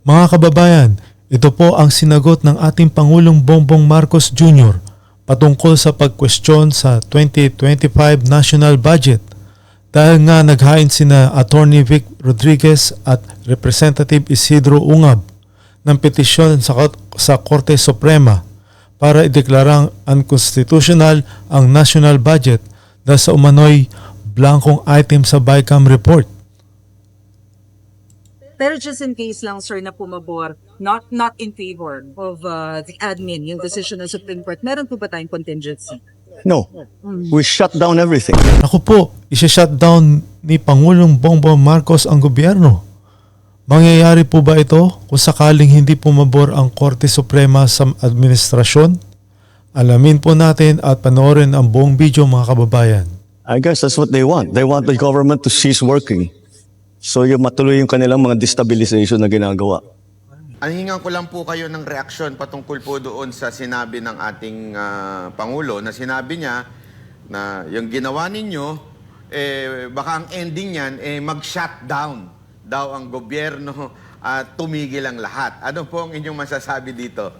Mga kababayan, ito po ang sinagot ng ating Pangulong Bongbong Marcos Jr. patungkol sa pagkwestiyon sa 2025 National Budget. Dahil nga naghain sina Attorney Vic Rodriguez at Representative Isidro Ungab ng petisyon sa Korte Suprema para ideklarang unconstitutional ang national budget dahil sa umano'y blankong item sa BICAM report. Pero just in case lang, sir, na pumabor, not in favor of the admin, yung decision ng Supreme Court, meron po ba tayong contingency? No, we shut down everything. Ako po, isa-shutdown ni Pangulong Bongbong Marcos ang gobyerno. Mangyayari po ba ito kung sakaling hindi pumabor ang Korte Suprema sa administrasyon? Alamin po natin at panoorin ang buong video, mga kababayan. I guess that's what they want. They want the government to cease working. So yung matuloy yung kanilang mga destabilization na ginagawa. Hingan ko lang po kayo ng reaksyon patungkol po doon sa sinabi ng ating Pangulo na sinabi niya na yung ginawa ninyo, baka ang ending niyan, mag-shutdown daw ang gobyerno at tumigil ang lahat. Ano po ang inyong masasabi dito?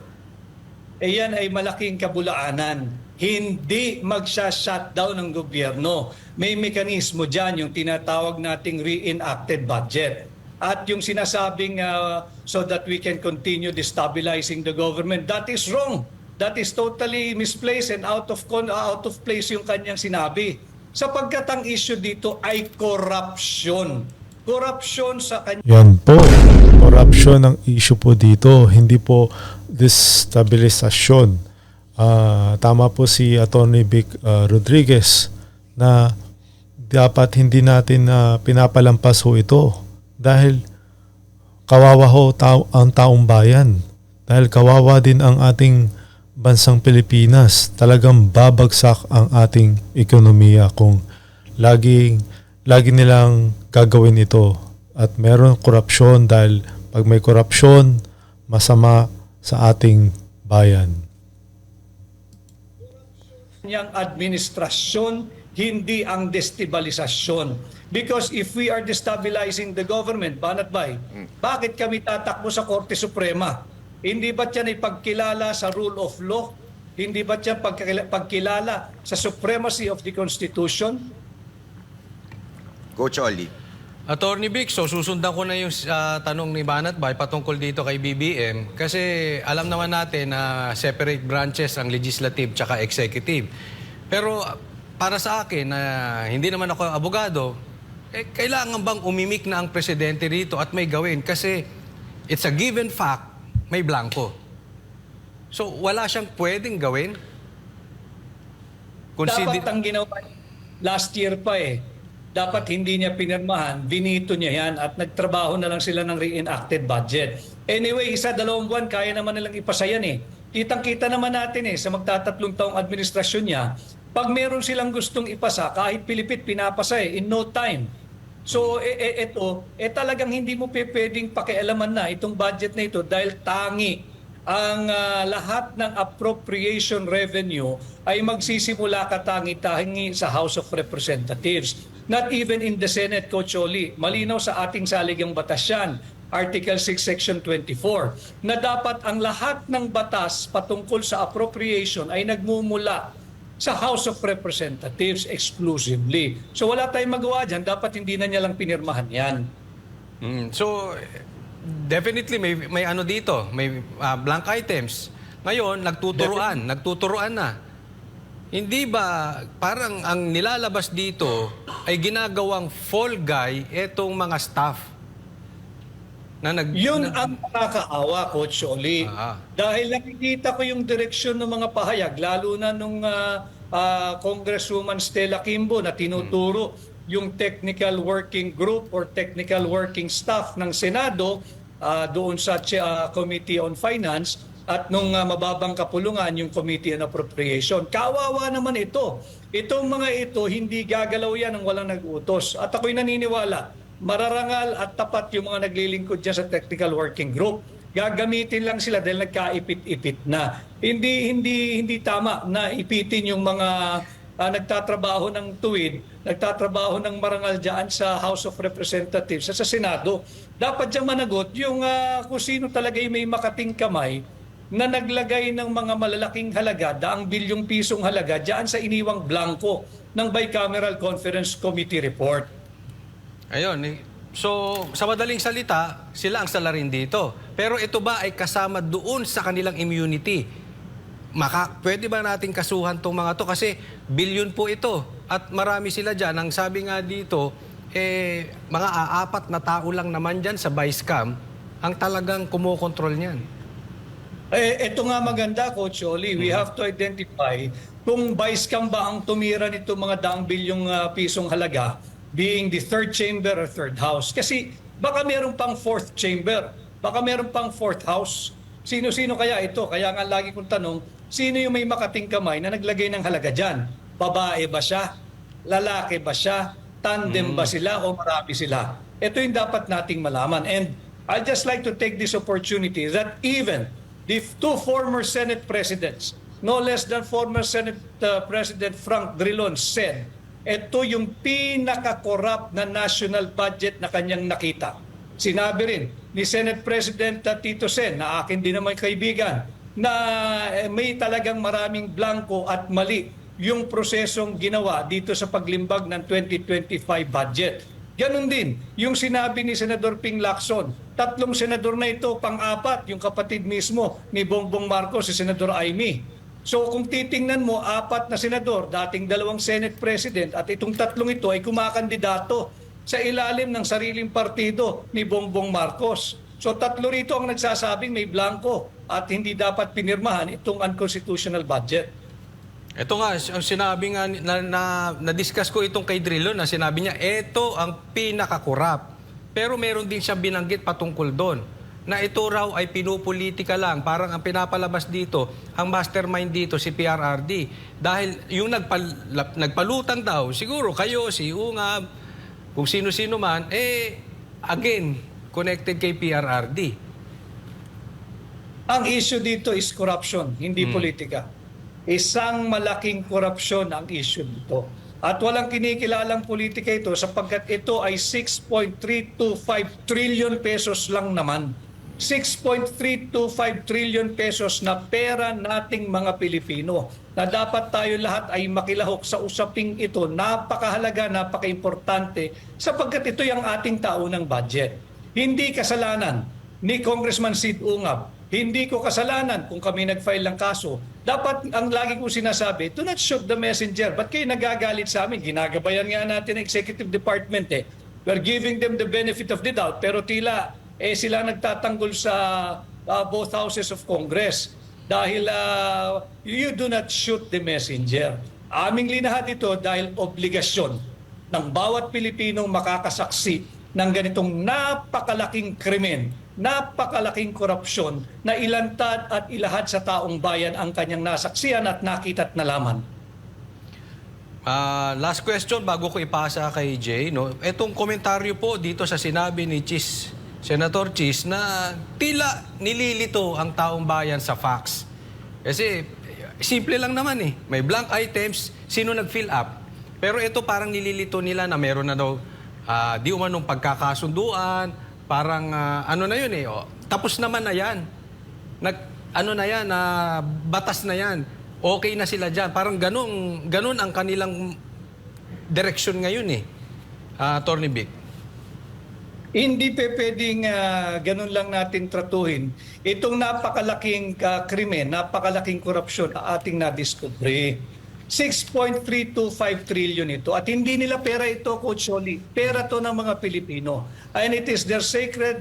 Yan ay malaking kabulaanan. Hindi magsha-shutdown ng gobyerno. May mekanismo dyan, yung tinatawag nating reenacted budget. At yung sinasabing so that we can continue destabilizing the government, that is wrong. That is totally misplaced and out of place yung kanyang sinabi. Sapagkat ang issue dito ay corruption. Corruption sa kanya. Yan po, corruption ang issue po dito, hindi po destabilisasyon. Tama po si Attorney Vic Rodriguez na dapat hindi natin pinapalampas ho ito dahil kawawa ho ang taong bayan. Dahil kawawa din ang ating bansang Pilipinas. Talagang babagsak ang ating ekonomiya kung lagi nilang gagawin ito. At meron korupsyon dahil pag may korupsyon, masama sa ating bayan. Yang administrasyon, hindi ang destabilisasyon. Because if we are destabilizing the government, Banat Bay, bakit kami tatakbo sa Korte Suprema? Hindi ba yan ay pagkilala sa rule of law? Hindi ba yan pagkilala sa supremacy of the Constitution? Coach Oli. Attorney Vic, so susundan ko na yung tanong ni Banat Bay patungkol dito kay BBM kasi alam naman natin na separate branches ang legislative tsaka executive. Pero para sa akin na hindi naman ako abogado, kailangan bang umimik na ang presidente rito at may gawin? Kasi it's a given fact, may blanco. So wala siyang pwedeng gawin? Dapat ang ginawa last year pa dapat hindi niya pinirmahan, binito niya yan at nagtrabaho na lang sila ng reenacted budget. Anyway, 1-2 buwan, kaya naman nilang ipasa yan Kitang-kita naman natin sa magtatatlong taong administrasyon niya, pag meron silang gustong ipasa, kahit pilipit, pinapasa in no time. So, ito, talagang hindi mo pwedeng pakialaman na itong budget na ito dahil tangi ang lahat ng appropriation revenue ay magsisimula katangi-tangi sa House of Representatives. Not even in the Senate, Coach Oli. Malinaw sa ating saligang batas yan, Article 6, Section 24, na dapat ang lahat ng batas patungkol sa appropriation ay nagmumula sa House of Representatives exclusively. So wala tayong magawa dyan, dapat hindi na niya lang pinirmahan yan. So definitely may ano dito, may blank items. Ngayon, nagtuturuan na. Hindi ba parang ang nilalabas dito ay ginagawang fall guy etong mga staff? Yun ang nakakaawa, Coach Oli. Dahil nakikita ko yung direksyon ng mga pahayag, lalo na nung Congresswoman Stella Kimbo na tinuturo yung technical working group or technical working staff ng Senado doon sa Committee on Finance at nung mababang kapulungan yung Committee on Appropriation. Kawawa naman ito. Itong mga ito, hindi gagalaw yan ng walang nag-utos. At ako'y naniniwala, mararangal at tapat yung mga naglilingkod dyan sa technical working group. Gagamitin lang sila dahil nagkaipit-ipit na. Hindi tama na ipitin yung mga nagtatrabaho ng tuwid, nagtatrabaho ng marangal dyan sa House of Representatives at sa Senado. Dapat dyan managot yung kung sino talaga yung may makating kamay na naglagay ng mga malalaking halaga, daang bilyong pisong halaga dyan sa iniwang blanco ng Bicameral Conference Committee report. Ayun. So, sa madaling salita, sila ang salarin dito. Pero ito ba ay kasama doon sa kanilang immunity? Pwede ba nating kasuhan tong mga to? Kasi bilyon po ito. At marami sila dyan. Ang sabi nga dito, mga aapat na tao lang naman dyan sa Vicecam ang talagang kumokontrol niyan. Ito nga maganda, Coach Oli. We have to identify kung Vicecam ba ang tumira nito mga daang bilyong pisong halaga, being the third chamber or third house. Kasi baka meron pang fourth chamber, baka meron pang fourth house. Sino-sino kaya ito? Kaya nga lagi kong tanong, sino yung may makating kamay na naglagay ng halaga dyan? Babae ba siya? Lalaki ba siya? Tandem ba sila o marami sila? Ito yung dapat nating malaman. And I'd just like to take this opportunity that even the two former Senate presidents, no less than former Senate President Frank Drilon said, ito yung pinaka-corrupt na national budget na kanyang nakita. Sinabi rin ni Senate President Tito Sen, na akin din naman kaibigan, na may talagang maraming blanco at mali yung prosesong ginawa dito sa paglimbag ng 2025 budget. Ganon din yung sinabi ni Senador Ping Lacson. Tatlong senador na ito, pang-apat, yung kapatid mismo ni Bongbong Marcos, si Senador Amy. So kung titingnan mo, apat na senador, dating dalawang Senate President, at itong tatlong ito ay kumakandidato sa ilalim ng sariling partido ni Bongbong Marcos. So tatlo rito ang nagsasabing may blanco at hindi dapat pinirmahan itong unconstitutional budget. Ito nga, sinabi nga, na-discuss ko itong kay Drilon na sinabi niya, ito ang pinaka-corrupt. Pero meron din siyang binanggit patungkol doon, na ito raw ay pinupolitika lang. Parang ang pinapalabas dito, ang mastermind dito si PRRD. Dahil yung nagpalutang daw, siguro kayo, si Ungab, kung sino-sino man, again, connected kay PRRD. Ang issue dito is corruption, hindi politika. Isang malaking korupsyon ang issue dito. At walang kinikilalang politika ito sapagkat ito ay 6.325 trillion pesos lang naman. 6.325 trillion pesos na pera nating mga Pilipino na dapat tayo lahat ay makilahok sa usaping ito. Napakahalaga, napaka-importante sapagkat ito yung ating taunang budget. Hindi kasalanan ni Congressman Sid Ungab. Hindi ko kasalanan kung kami nag-file ng kaso. Dapat, ang lagi kong sinasabi, do not shoot the messenger. Ba't kayo nagagalit sa amin? Ginagabayan nga natin ang executive department eh. We're giving them the benefit of the doubt. Pero tila, sila nagtatanggol sa both houses of Congress. Dahil you do not shoot the messenger. Aming linahad ito dahil obligasyon ng bawat Pilipinong makakasaksi ng ganitong napakalaking krimen, napakalaking korupsyon na ilantad at ilahad sa taong bayan ang kanyang nasaksihan at nakita at nalaman. Last question bago ko ipasa kay Jay, no? Etong komentaryo po dito sa sinabi ni Senator Chis na tila nililito ang taong bayan sa facts. Kasi simple lang naman eh. May blank items, sino nag-fill up? Pero ito parang nililito nila na meron na daw di umanong pagkakasunduan, parang ano na yun eh, tapos naman na yan. Batas na yan. Okay na sila dyan. Parang ganun ang kanilang direksyon ngayon eh. Attorney Vic. Hindi pwedeng ganun lang natin tratuhin. Itong napakalaking krimen, napakalaking korupsyon na ating nadiskubre. 6.325 trillion ito. At hindi nila pera ito, Coach Oli. Pera to ng mga Pilipino. And it is their sacred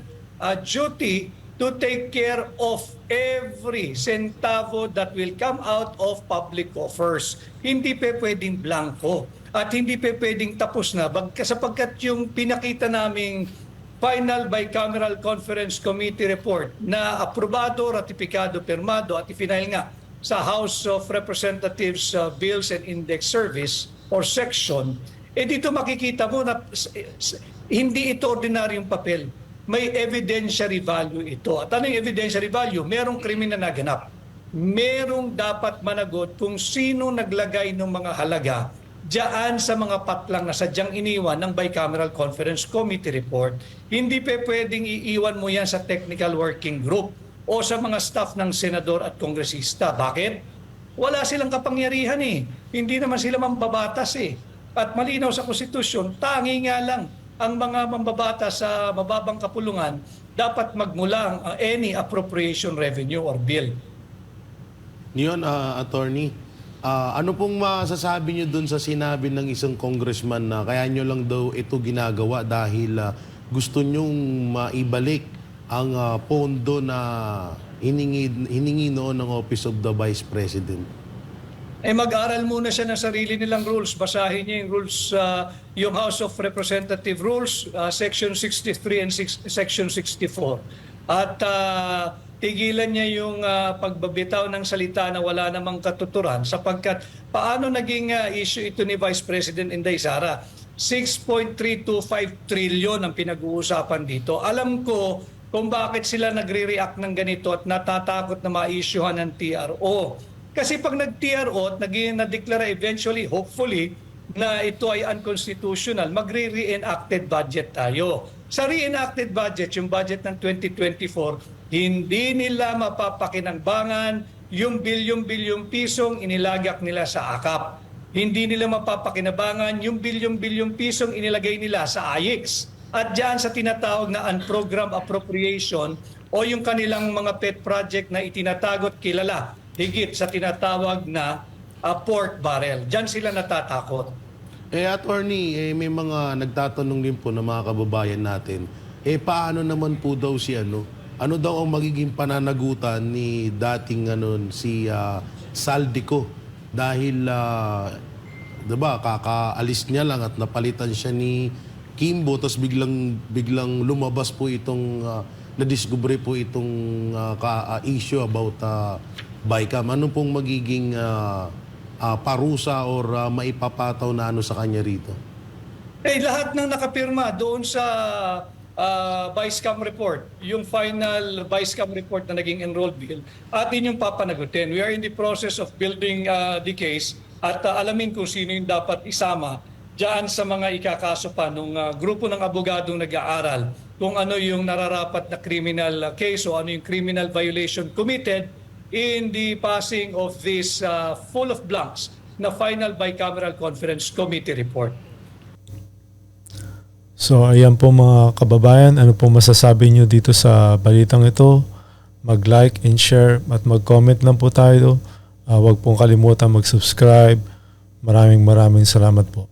duty to take care of every centavo that will come out of public coffers. Hindi pwedeng blanco. At hindi pwedeng tapos na. Sapagkat yung pinakita naming final bicameral conference committee report na aprobado, ratifikado, pirmado at ifinail nga sa House of Representatives Bills and Index Service or Section, dito makikita mo na hindi ito ordinaryong papel. May evidentiary value ito. At ano yung evidentiary value? Merong krimen na naganap. merong dapat managot kung sino naglagay ng mga halaga diyan sa mga patlang na sadyang iniwan ng Bicameral Conference Committee report. Hindi pwedeng iiwan mo yan sa technical working group o sa mga staff ng senador at kongresista. Bakit? Wala silang kapangyarihan eh. Hindi naman sila mambabatas eh. At malinaw sa konstitusyon, tangi nga lang ang mga mambabatas sa mababang kapulungan dapat magmulang any appropriation revenue or bill. Yun, attorney, ano pong masasabi niyo dun sa sinabi ng isang congressman na kaya nyo lang daw ito ginagawa dahil gusto nyong maibalik ang pondo na hiningi noon ng Office of the Vice President? Mag-aral muna siya ng sarili nilang rules. Basahin niya yung rules, yung House of Representative Rules, Section 63 and Section 64. At tigilan niya yung pagbabitaw ng salita na wala namang katuturan sapagkat paano naging issue ito ni Vice President Inday Sara? 6.325 trillion ang pinag-uusapan dito. Alam ko kung bakit sila nagre-react ng ganito at natatakot na ma-issuehan ng TRO. Kasi pag nag-TRO at na-declare eventually, hopefully, na ito ay unconstitutional, magre-reenacted budget tayo. Sa reenacted budget, yung budget ng 2024, hindi nila mapapakinangbangan yung bilyong-bilyong pisong inilagak nila sa AKAP. Hindi nila mapapakinabangan yung bilyong-bilyong pisong inilagay nila sa AIX. At dyan sa tinatawag na unprogrammed appropriation o yung kanilang mga pet project na itinatagot kilala higit sa tinatawag na pork barrel. Diyan sila natatakot. Attorney, may mga nagtatanong din po ng mga kababayan natin, paano naman po daw si ano daw ang magiging pananagutan ni dating si Saldico dahil diba, kakaalis niya lang at napalitan siya ni Kimbo, tapos biglang lumabas po itong na-discover po itong issue about Bicam. Ano pong magiging parusa or maipapataw na sa kanya rito? Lahat ng nakapirma doon sa Vice-Cam report, yung final Vice-Cam report na naging enrolled bill, atin yung papanagutin. We are in the process of building the case at alamin kung sino yung dapat isama diyan sa mga ikakaso pa ng grupo ng abogadong nag-aaral kung ano yung nararapat na criminal case o ano yung criminal violation committed in the passing of this full of blanks na final Bicameral Conference Committee report. So ayan po mga kababayan, ano po masasabi nyo dito sa balitang ito? Mag-like and share at mag-comment lang po tayo. Huwag pong kalimutan mag-subscribe. Maraming salamat po.